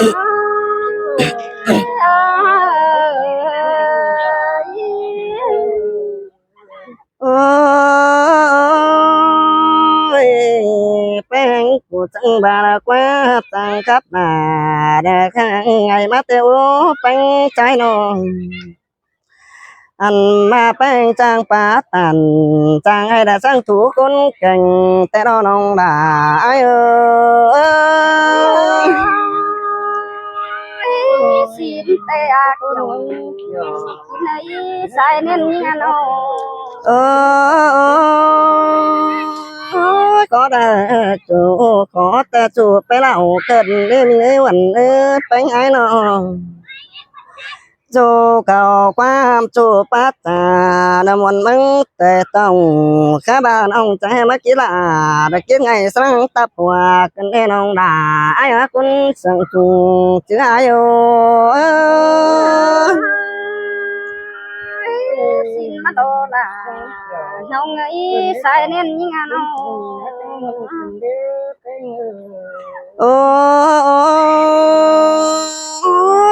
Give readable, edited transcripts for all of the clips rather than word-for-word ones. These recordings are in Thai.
โอ้ยแป้งกูจังบาละกว่าจังกับหน้าเด้อข้างไงมาเตโอแป้งใจน้องอันมาแป้งจางปาตันจางให้ได้สังถูกคนเก่งแต่น้องด่าเอ้ย xin tê ác nhung này sai nên nghe nó เออขอได้จูขอแต่จูไปเล่าเกิดเรื่องนี้วันไปไงน้องจูเก่าความจูปัตตาน้ำมันมึงแต่ต้องข้าบ้านองใจมากีฬาได้กินไงสังตับหัวกันได้น้องด่าไอ้คุณสังจูชื่ออายุ xin mà đồ là nó nghĩ sai nên nghe nó โอ้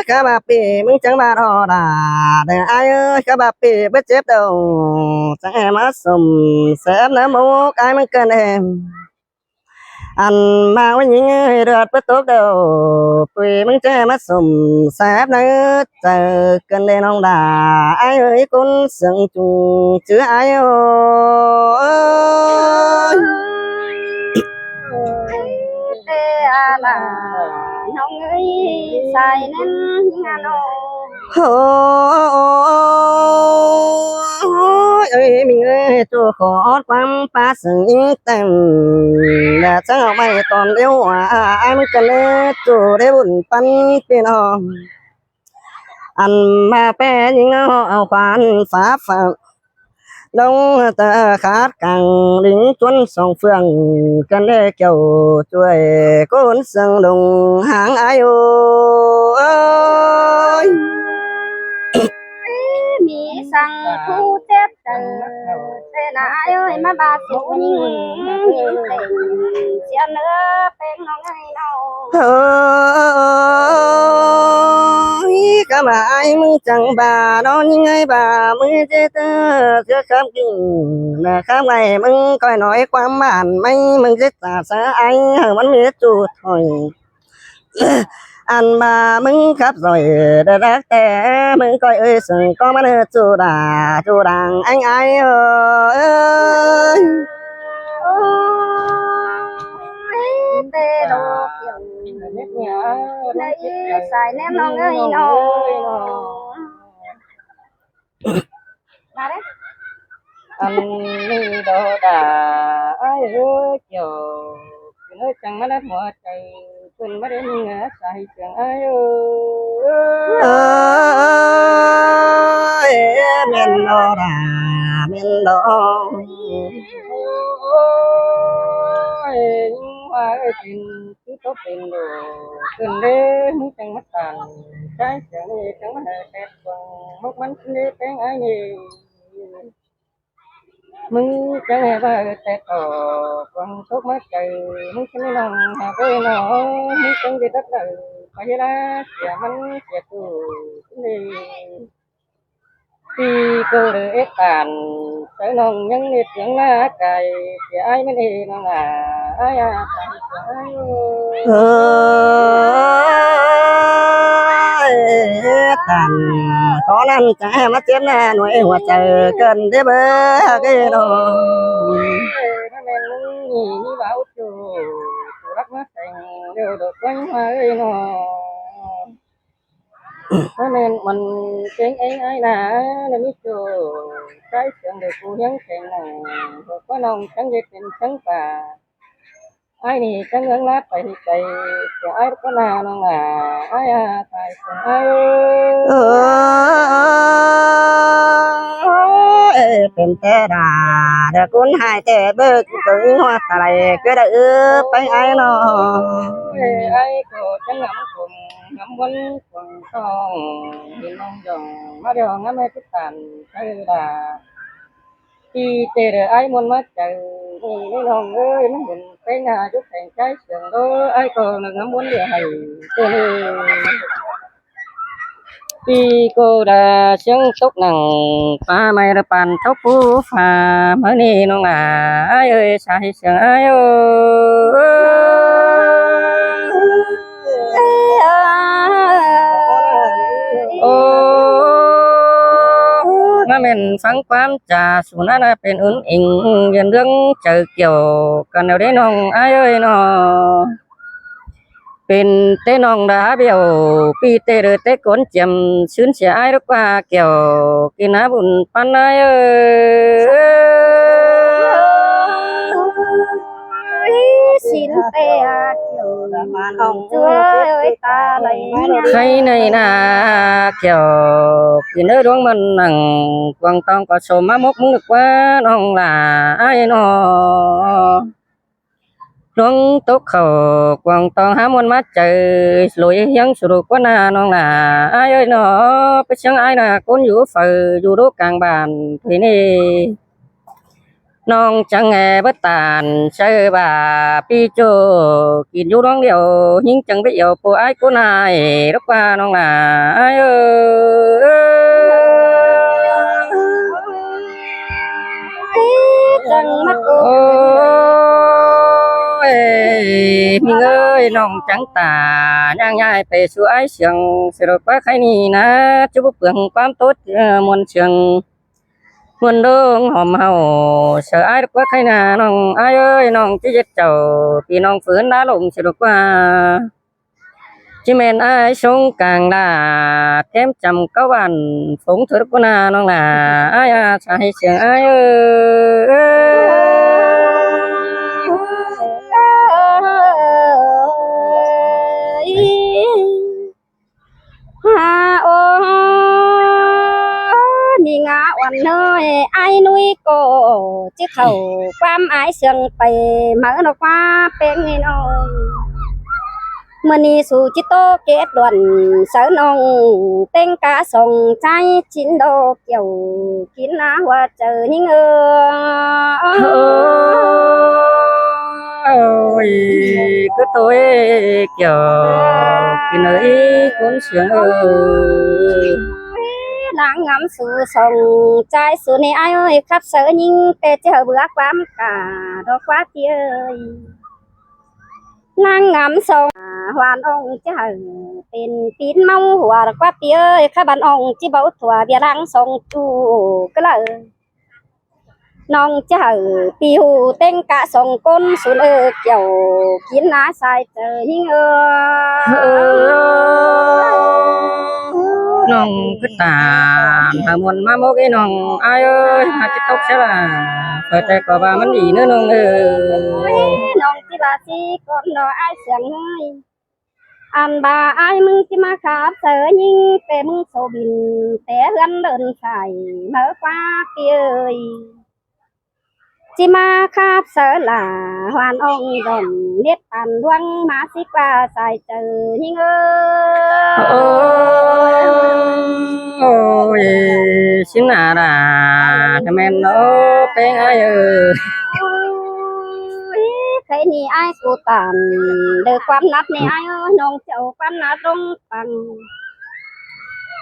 ข้าบาปีมึงจังบาดอดาแต่ไอ้เอ้ยข้าบาปีไม่เจ็บเด้อจังแอมาสมเสพน้ำมูกไอ้มึงเกินเองอันมาวันยิงเดือดประตูเด้อปีมึงจะมาสมแสบเนื้อเจอกันได้น้องด่าไอ้เอ้ยคุณสังจูชื่อไอ้เอ้ย tê là nó nghĩ sai nên nghe nó โอ้ยเอ้ยมิงเอ้ยตัวขอความปาสึงเต็มแต่จะเอาไปตอนเดียวไอ้มันก็เลยตัวได้บุญปันพี่น้องอันมาแป้ยิงเอาควานฟ้าฝังลงตาขาดกังลิงจนสองเฟืองกันได้เกี่ยวช่วยคนสังลงหางอายุเอ้ย mi sang thu tết tê là ai ơi mà bà số nhìn chia nữa bên nó ngay đâu เฮ้ยก็มาไอ้มึงจังบาดอนยังไงบามึงเจเตอเสือคำกิ่งนะครับไงมึงคอยหน่อยความหมานไม่มึงจะตาสาไอ้มันมีจุดถอยอันมามึงขับรอยได้รักแต่มึงคอยเอ้ยสึงก็มันจูดาจูดังanh ai ơi tê đồ này sai nên nó ngay nó bà đấy anh đi đâu đã ai ơi chiều nói chẳng mà đất mùa trời quên mất đến ngã sai chẳng ai ơi mình đâu đã mình đâu ơi hoa tình cứ tốt tình đồ cần đêm chẳng mất tàn trái chẳng mất đẹp còn mất bánh đi tiếng ai nhỉมึงจะไงบ้างแต่ต่อฟังทุกมาใจมึงจะไม่ลองหาไปหนอมึงจังจะตัดเลยไปละเสียมันเสียตัวนี่ที่กูเลยเอ็ดอ่านใส่น้องยังเน็ตยังหน้าไก่เสียไอ้ไม่ได้น้องไอ้ตายเสียไอ้กันขอนั้นจะมาเจ็บหน้าหน่วยหัวใจเกินได้เบ้อกี่ดอกถ้าแม่มึงนี่เบาจูรักมาแต่งเดี๋ยวดอกไม้มาเอ้ยน้อถ้าแม่มันเก่งเองไอ้น่ะแล้วมิจูใช้เสียงเด็กกูยังแข็งหน่อยก็น้องฉันจะเป็นฉันป่าไอ้นี่ฉันเงินลาไปใจเสียไอ้ก็น่าน้องไอ้ตายเสียไอ้เป็นแต่ดาเด็กคนหายแต่เบิกถึงหัวตะไลก็ได้ไปไอ้น้องไอ้ก็ฉันงำคุมงำวันคงต้องเห็นน้องยองมาเดี๋ยวงำให้ทุกท่านใช้ดา khi tê rồi ai muốn mất trời nên lòng ơi nó nhìn cái nhà chút thành trái sườn đó ai còn là ngắm muốn địa hay tê khi cô đã xuống túc nằng pha mày ra bàn thóc phú pha mới đi nó là ai ơi sai sườn ai ơi mà mình phán quán trà xuống nóเป็นứng ỉnh viên đường chờ kiểu còn nếu đấy nong ai ơi nóเป็นเต้นองดาเบียวปีเตเรเตก้นเจียมชื้นเสียไอ้รักว่าเกี่ยวกินน้ำบุญปันไอ้xin tê kiểu hồng chưa ơi ta lấyใครในนาเกี่ยวกินเนื้อดวงมันหนังกวางตองก็สมมามกมึกว่าน้องหล่าไอ้นอดวงตกเขากวางตองหามันมาเจอลอยยังสุรุกว่านาน้องหล่าไอ้เอ้ยนอไปเชียงไอ้น่ะคนอยู่ฝ่ายอยู่รูกลางบ้านทีนี้น้องจังแงbất tàn chơi bà pi chôกินอยู่น้องเดียวยิ่งจังไปเอี่ยวผู้ไอ้กูนายรักว่าน้องหล่าไอ้เอ้ย chẳng mắt โอ้ยมีเอ้ยน้องจังตาย่างย่ายไปสู่ไอ้เสียงสิรกว่าใครนี่นะจะบ่เปลืองความtốtมวลเสียงมวลดงหอมเฮาเสือไอ้รักว่าใครน่ะน้องไอ้เอ้ยน้องจะเจ็ดเจ้าพี่น้องฝืนดาลงสิรกว่าจิแม่นไอ้สงกลางดาแก้มจำก้าวันฝงถือกูนาน้องล่ะไอ้อาชายเสียงไอ้เอ้ย ha ô mi ngã oan nơi ai nuôi cô chứ khẩu quam ái sương tây mở nó qua bên nghe nói mưa ni su chỉ tô kết đoàn sở nông tên cá sông trái chín đô kiểu kín lá hoa chờ những ôi cứ tối kiểu cái nơi cuốn sướng ơi lãng ngắm su sông trái su này ai ơi khắp sở nhưng tê chờ bữa quám cả đó quá kia ơi lãng ngắm sông hoàn ông chứ hờ tên tín mong hòa quá kia ơi các bạn ông chỉ bảo thua bia lãng sông chu cái là nong chứ hờ piu tên cả sông côn su lơ kiểu kín lá sai chờ nhưng nong cứ tàn hà muôn ma mô cái nong ai ơi hà cái tóc sẽ là phải tay có ba món gì nữa nong ơi nong chỉ là chỉ con nó ai sướng ơi anh bà ai mừng chỉ mà khắp sở nhưng té mừng sầu bình té gắn đơn phải mở qua kia ơi chỉ mà khắp sở là hoàn ông đồng biết bàn luang mà xí qua xài chờ nhưng ôi xin là thằng em nó bé ai ơi cái này ai cụ tàn được quan nát này ai ơi nông chậu quan nát trong bằng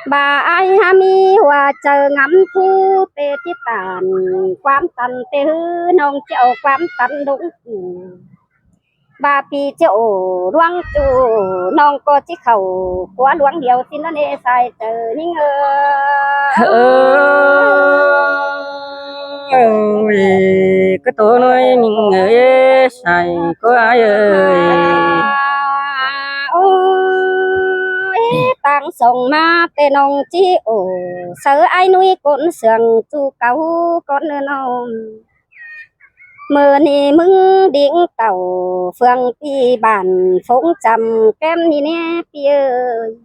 bà ai hami hòa chờ ngắm thu tê chi tàn quan tàn tê hư nông chậu quan tàn đúng bà pi chậu loang chu nông có chiếc khẩu quá loang điều xin nó nê sai chờ nhưng ôi cái tổ nói mình ơi sai có ai ơi tang sông ma tê nông chi ổ sở ai nuôi con sườn chu cáu con nông mưa ni mừng điện tàu phương pi bản phóng trầm kem ni nè pi ơi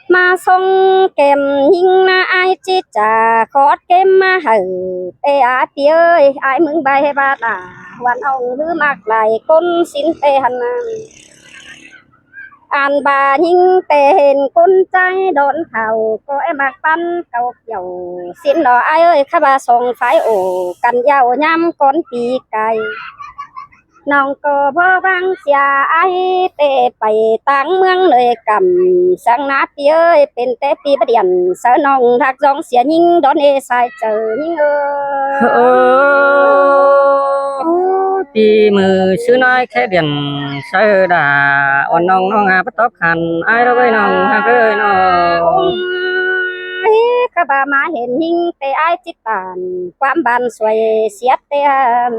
mà sông kem nhưng mà ai chi trả khót kem mà hở tê á pi ơi ai mừng bài ba đà hoàn ông hư mạc lại con xin tê hằn อ่านบายิ่งแต่เห็นคนใจโดนเขาก็ไอ้มากปั้นเก่าเกี่ยวสิ้นดอกไอ้เอ้ยข้าบาส่งไฟโอกันยาวยำก้นปีไก่น้องก็บ่บังเสียไอ้เตไปต่างเมืองเลยกำสังนาปีเอ้ยเป็นแต่ปีประเดียนเสอน้องทักจองเสียยิ่งโดนเอสายเจอยิ่งปีมือชื่อน้อยแค่เดียนเสือดาอ่อนน้องน้องหาปตอบขันไอ้เราไปน้องหาเอ้ยน้อง ข้าบามาเห็นยิ่งแต่ไอ้จิตตานความบานสวยเสียเตียน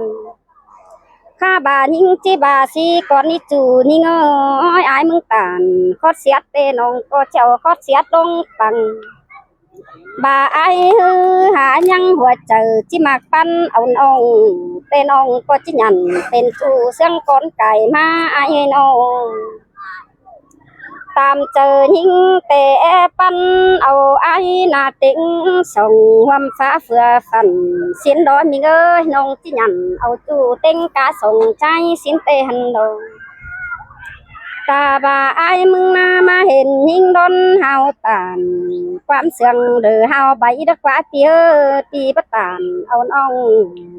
ข้าบายิ่งจีบาสีก่อนนี้จูนี่เงยไอ้มึงตานคอดเสียเตน้องก็เจ้าคอดเสียลงปังบาไอ้หายังหัวเจอจิมากปั้นเอาน้องเตน้องก็จิหยันเป็นจูเสียงก้อนไก่มาไอ้น้องตามเจอยิ่งแต่ปั้นเอาไอ้นาติงส่งความฟ้าเฟือฝันสิ้นดอยมีเอ้ยน้องจิหยันเอาจูเต็งกาส่งใจสิ้นเตหันโดตาบาไอ้มึงมาเห็นยิ่งดอนเฮาตานความเสื่องเดือเฮาใบดักว่าเตี้ยตีปตานเอาน้อง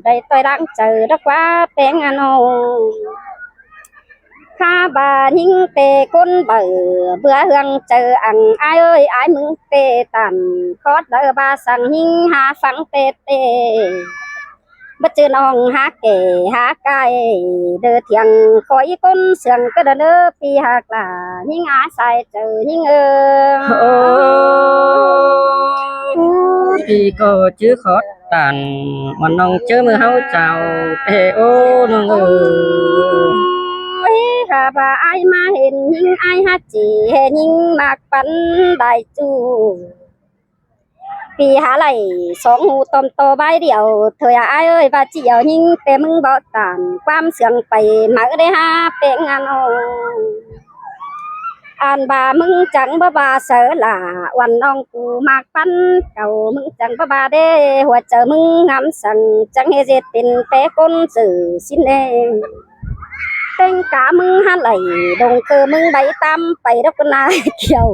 ได้ต่อยดังเจอดักว่าแป้งอันน้องข้าบายิ่งเตะก้นเบื่อเบื่อเฮืองเจออังไอ้เอ้ยไอ้มึงเตะตันคอดเดอบาสั่งยิ่งหาฟังเตะเตะบัดเจอน้องหาเก๋หาไก่เดือเถียงคอยก้นเสียงก็เด้อปีหากลายิ่งอาใส่เจอยิ่งปีก็ชื่อขอตันมันน้องเจอมือเฮาเจ้าเอโอน้องข้าบาไอ้มาเห็นยิ่งไอ้ฮัจีเห็นยิ่งมากปันได้จูปีหาไหลสองหูตอมโตใบเดียวเธอไอ้เอ้ยว่าเจียวยิ่งแต่มึงบ่ตานความเสื่องไปมาได้หาเป็นงานอ่านบามึงจังบ่บาเสือหล่าวันน้องกูมากปันเก่ามึงจังบ่บาเด้หัวเจอมึงงามสั่งจังเฮเจเป็นเป้ก้นสื่อสิ้นเองเต็งกามึงหันไหลดงเกอมึงใบตำไปดอกนาเกี่ยว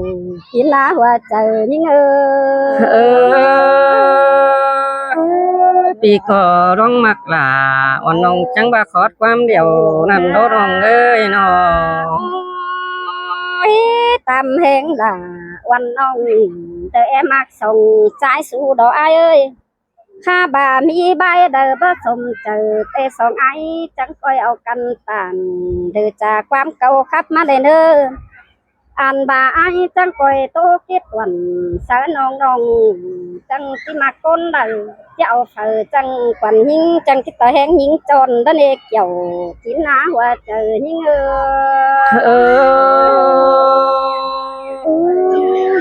กินลาหัวเจอยิ่งปีก็ร้องมักหลาอ่อนน้องจังบาขอดความเดียวนั่นโดน้องเอ้ยน้องตำแหงหล่าวันน้องเตอมักส่งใจสู่ดอกไอ้เอ้ยข้าบามีใบเดิบ่สมเจอเตสองไอ้จังก้อยเอากันต่างเดือจากความเก่าขับมาเลยเนออ่านบาไอ้จังก้อยโตเก็บวันเสน้องน้องจังที่มาก้นดังจะเอาเฟอจังกวันยิงจังที่ต่อแหงยิงจนดันเอกเกี่ยวกินน้าหัวเจอยิง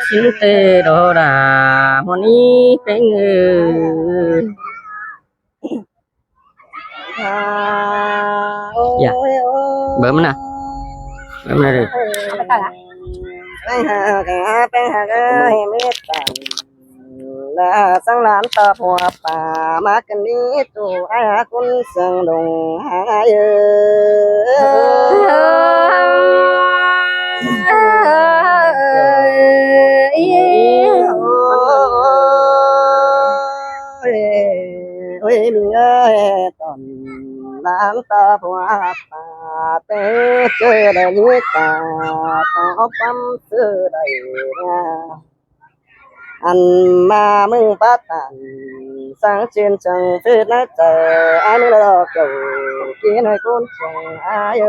สิเตโดดาหมนี้เป็นdạ bấm nè bấm này điไปหาให้เมตตาละสังหลานตาผัวป่ามากันนี้ตัวไอ้คนเสียงดงหาเโอ้ยมีเอ้ยตอนหลานตาผัวป่าเตเจอได้ยิตาขอปั๊มซื้อได้อันมามึงปัดตันสังเชียนจังฟิดนะเจออันนี้เราเก่ากินให้คนจังอาย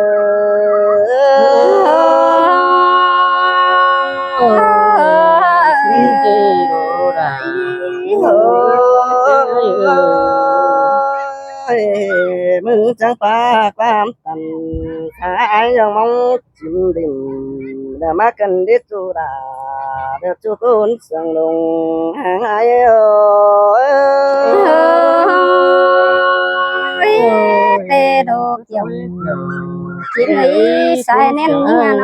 สิเดโรดามึงจังปาความตันหายยังมองจิ้มดินเดี๋ยวมากันดิจูดาเดี๋ยวจูคนเสียงลงหายเตโดเกี่ยวกินให้ใส่แน่นงาน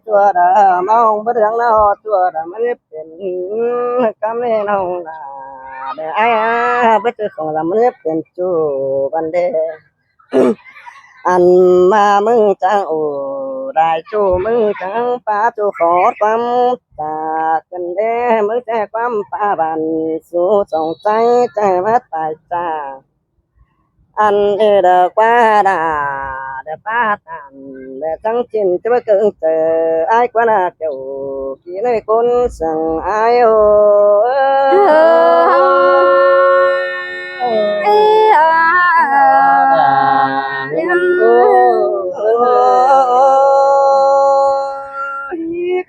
ตัวดามองบ่เรื่องเนาะตัวดามันเป็นกำเนิดเนาะเด้อบ่เจอของละมันเป็นจูบันเด้ อันมามึงจังโอ้ได้จูมึงจังป้าจูขอความจากกันเด้มึงแจ้ความป้าบันสู่สงใจใจมาตายจ้าอันเดอกว่าดาเดป้าตันเดจังจินจะมาเกิงเจอไอ้กว่านาเจ้ากี่ในคนสั่งไอ้โอ เอ้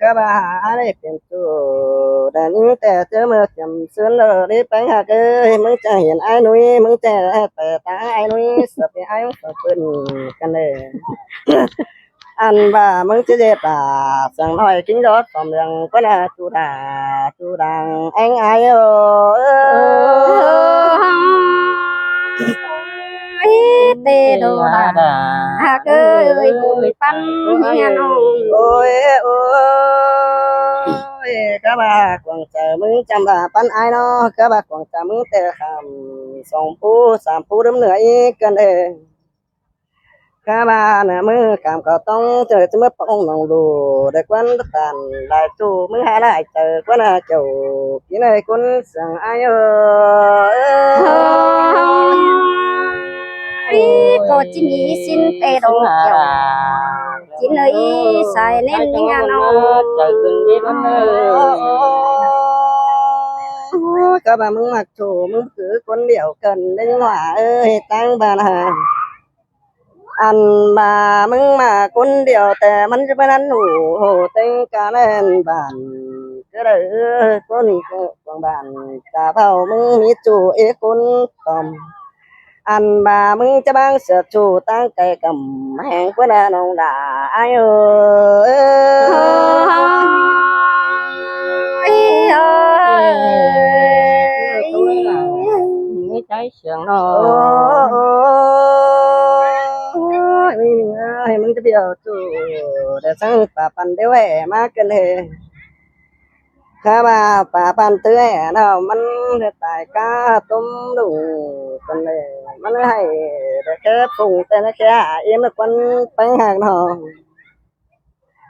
ก็บ้าอะไรเป็นตัวแต่นี้แต่เจอเมื่อจำเสือนเลยไปหาเกยมึงจะเห็นไอ้นุ้ยมึงจะแต่ตาไอ้นุ้ยสเปไอ้สเปิ้นกันเลยอันว่ามึงจะเจ็บตาสั่งหน่อยกินรถความเรื่องก็น่าจูดังไอ้ไอ้โอ tê đồ đà ơi bụi pan nhà nông ôi ôi các bà còn chờ mừng chăm bà pan ai nó các bà còn chờ mừng tê kham song phu sam phu đấm nữa ý cần đề các bà nè mừng cảm cào tông chờ chứ mất phong lòng đồ để quan tàn lại chủ mừng hai lại chờ quan là chủ cái này con sang ai cô chỉ nghĩ xin tê đồ kiểu chỉ nơi xài nên những nhà nông chờ từng đi đến các bà mừng mặc chủ mừng cứ con điệu cần đến hỏa ơi tăng bà nà ăn bà mừng mà con điệu tè mình cho ăn hủ hồ tinh cá lên bàn cái đời con bàn cả vào mừng mi chủ ế con tòm ăn bà mừng cho bang sợ chủ tăng cây cầm hàng của đàn ông đã ai trái sườn nó ơi mìnhจะเบี้ยวจูแต่สังป่าปันเดียวแหมากันเลยข้ามาป่าปันเตื้อเนาะมันจะตายกาต้มดูกันเลยมันให้แต่แค่ปรุงแต่แค่เอ็มละคนไปหากเนาะ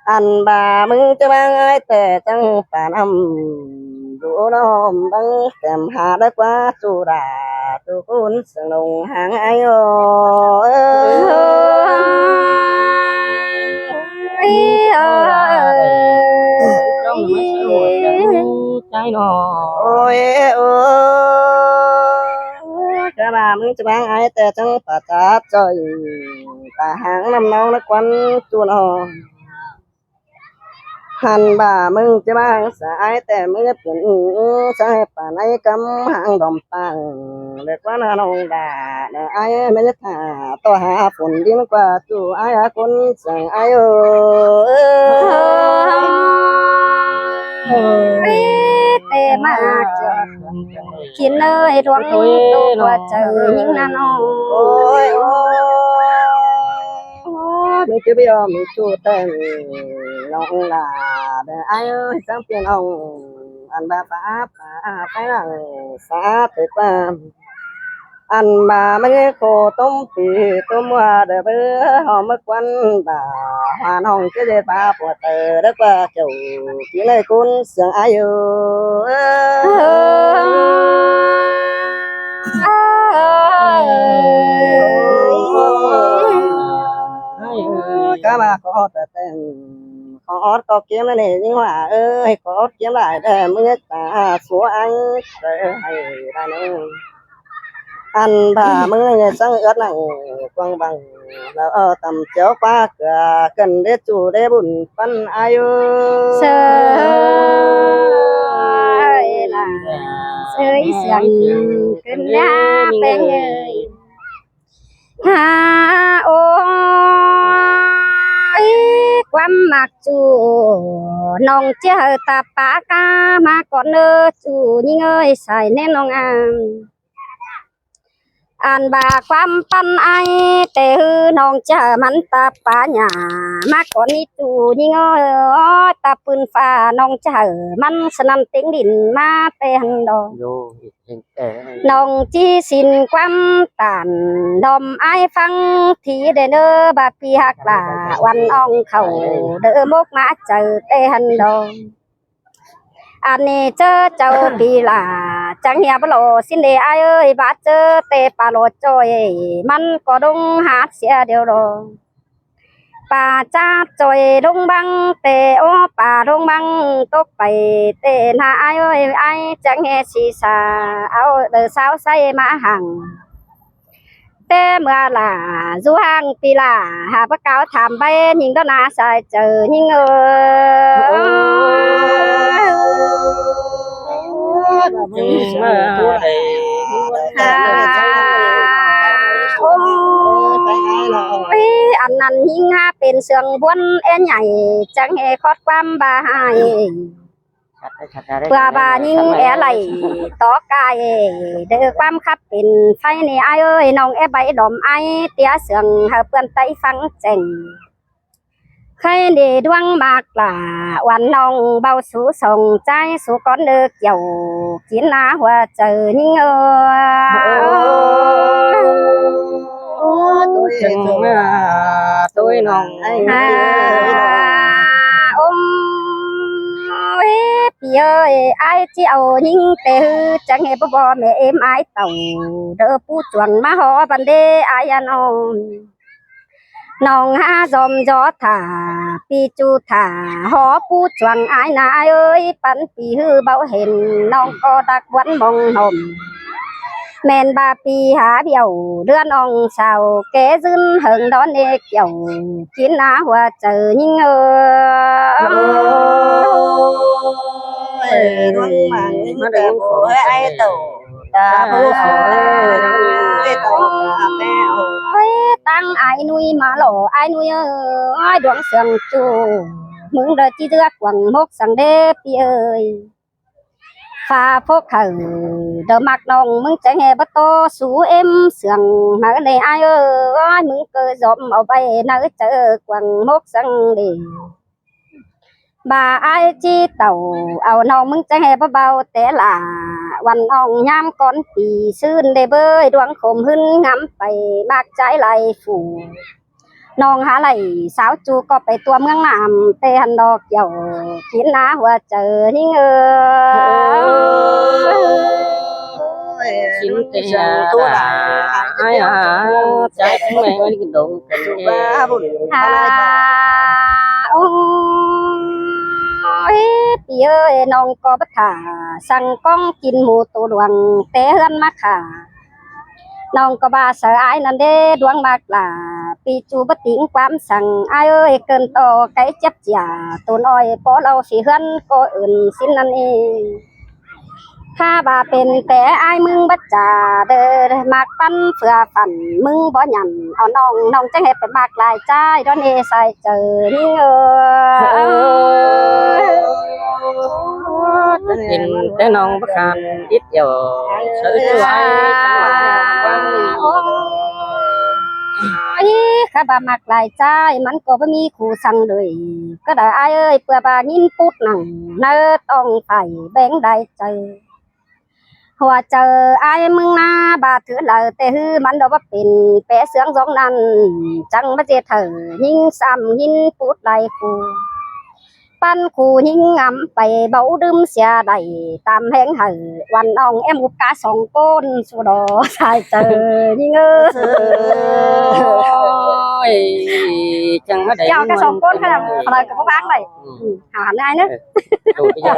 อันบ่ามึงจะมาไงแต่จังป่านดูน้องบังแก้มหาได้กว่าสุดาทุกคนสนุกห่างไอ้โอtrái nó ôi ôi các bàมึงจะมาไงแต่จังป่าจัดจอยป่าหางน้ำเนานักวันจูนอหันบ่ามึงจะมาสายแต่มึงจะเป็นสายป่าในกำหางดอมตังเรียกว่าน้องด่าไอ้ไม่ได้ถ่าต่อหาฝนดินกว่าจู่ไอ้คนสั่งไอ้tê mà khiến nơi ruộng tu và chờ những nà nông ôi mình chưa biết mình chủ tên lòng là để ai ơi sáng tiền ông ăn ba pháp phải là xã tuyệt qua ăn mà mấy cô tôm thì tôm hoa để bữa họ mất quan bà hoàn hồng cái gì ba của tờ đất qua chủ chỉ này con sướng ai các bà có tờ tên có kiếm này nhưng mà ơi có kiếm lại để mới ta số anh hay là nữa ăn bà mới sang ớt này quăng bằng là tầm chéo qua cửa cần để chủ để bùn phân ai sơi là sơi sương cơn đá bên người ha ôi quăm mặc chủ nông chơi ta phá ca mà còn nơ chủ nhưng ơi xài nên nông ăn an bà quam pan ai tê hư nong cha man ta pa nhà ma con đi tu nhưng ơi ta pun pha nong cha man sanam tiếng đình ma tê hằng đò vô hiện tại nong chi xin quam tàn đom ai phăng thì để nơ bà pi hạc là oan ong khẩu đỡ mốc mã chờ tê hằng đò anh này chớ cháu đi là chẳng hiểu bao lô xin để ai ơi bắt chớ tê bà lô trôi man có đông hát xe điều đồ bà cha trôi đông băng tê ô bà đông băng tốt bày tê na ai ơi ai chẳng nghe xì xà áo đời sao say mã hàng tê mưa là du hàng pi là hà bắc cáo thảm bay nhìn đó na sai chờ nhìn chừng mà đây anh ăn nhìn ha bên sườn buôn em nhảy chẳng hề khót quam bà hai và bà nhìn é lại tó cài để quam khắp bên phay này ai ơi nong é bảy đom ai tia sườn hợp bên tay phăng chèn khai để đoan bạc là hoàn nong bao số sòng trái số con được giàu kiến lá hoa trời nhưng chừng mà tôi nòng ôm Pì ơi ai chiều nhưng tê hư chẳng hề bò mẹ em ai tàu đỡ pu chuẩn má họ bàn đê ai ăn nòng ha dòm gió thả pi chu thả họ pu chuẩn ai na ai ơi bắn pi hư bảo hình nòng co đặc vẫn mong hồng men ba pi há biểu đưa nòng xào kế dưng hừng đó nê kiểu kiến lá hoa trời nhưng nó đừng khổ ai tàu ta bố khổ cái tàu tăng ai nuôi mà lỗ ai nuôi ai đoạn sườn chu mừng đời chi đưa quần mốc sang đê pi ơi pha phúc hở đỡ mặc nòng mừng chẳng hề bắt to sú em sườn mà cái này ai ơi mừng cơ dòm ở bay nở chở quần mốc sang đê bà ai chi tàu ao nong mừng chẳng hề bắt bao té làวันอองยามก่อนปีซื่นได้เบยดวงขมหึนงำไปมากใจไหลฝูน้องหาไหลสาวจูก็ไปตัวเมืองน้ำเตหันดอกเกี่ยวกินน้าหัวเจอหิงxin tê ai trái cũng mày cái đồ Pì ơi nong có bất thả sang con chín mù tổ đoàn té hơn mắc hà nong có ba sợ ai nằm đê đoán mắc là pi chu bất tính quám sang ai ơi cơn to cái chấp giả tổ nói bỏ lâu xì hơn có ơn xin ăn yข้าบาเป็นแต่ไอ้มึงบัดจ่าเด้อมากปั้นเฟื่อฝันมึงบ่หยันเอาน้องจังเฮ็ดเป็นมากหลายใจดอนเอใส่เจอนี่nhìn cái non bất hạnh ít giờ sự aiข้าบามักหลายใจมันก็บ่มีคู่สั่งเลยก็ได้อ้ายเอ้ยเพื่อบ่ายินปุ๊ดหนังเนื้อต้องไปแบ่งได้ใจหัวเจอไอ้มึงนาบาถือเลยแต่ฮือมันดอกว่าเป็นแปะเสียงสองนั้นจังมาเจเถอยิงซ้ำยิงพูดไหลคูปั้นคูยิงงำไปเบาดื่มเสียใดตามแห้งเหอวันน้องแอมกุกกาสองก้นสุดอใส่เจอยิงơi chẳng có để cái sòng côn hay là lời của bác này hả này nữa đủ bây giờ